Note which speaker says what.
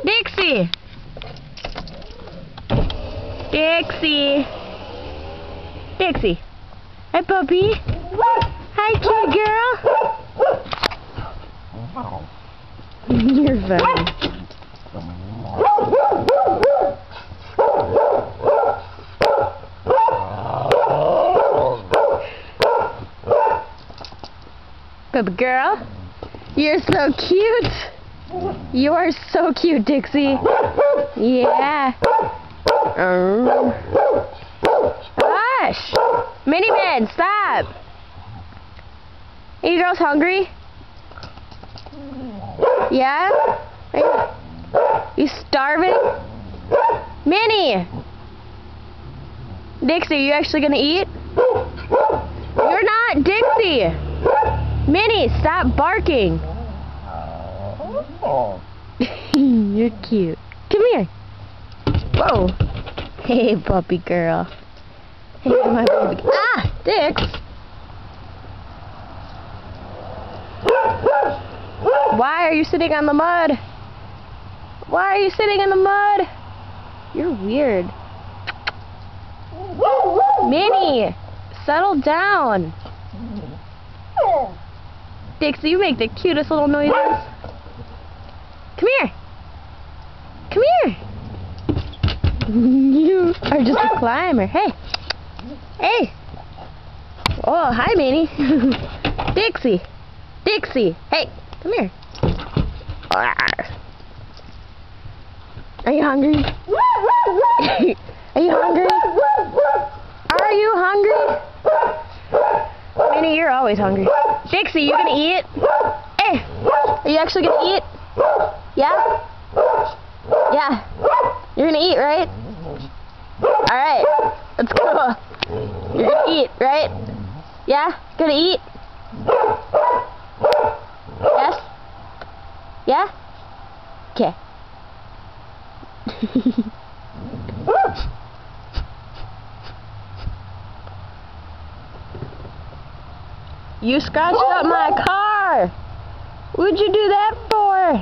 Speaker 1: Dixie! Dixie! Dixie! Hi, puppy! Hi, cute girl! You're funny. Baby girl, you're so cute. You are so cute, Dixie. Yeah. Hush! Miniman, stop! Are you girls hungry? Yeah? Are you starving? Minnie! Dixie, are you actually gonna eat? You're not, Dixie! Minnie, stop barking! You're cute. Come here. Whoa. Hey, puppy girl. Hey, my baby. Ah! Dix! Why are you sitting on the mud? Why are you sitting in the mud? You're weird. Minnie! Settle down. Dixie, you make the cutest little noises. Come here. Come here. You are just a climber. Hey. Hey. Oh, hi, Minnie. Dixie. Dixie. Hey, come here. Are you hungry? Are you hungry? Are you hungry? Minnie, you're always hungry. Dixie, you gonna eat? Hey, are you actually gonna eat? Yeah? Yeah. You're gonna eat, right? Alright, let's go. You're gonna eat, right? Yeah? Gonna eat? Yes? Yeah? Okay. You scratched up my car! What'd you do that for?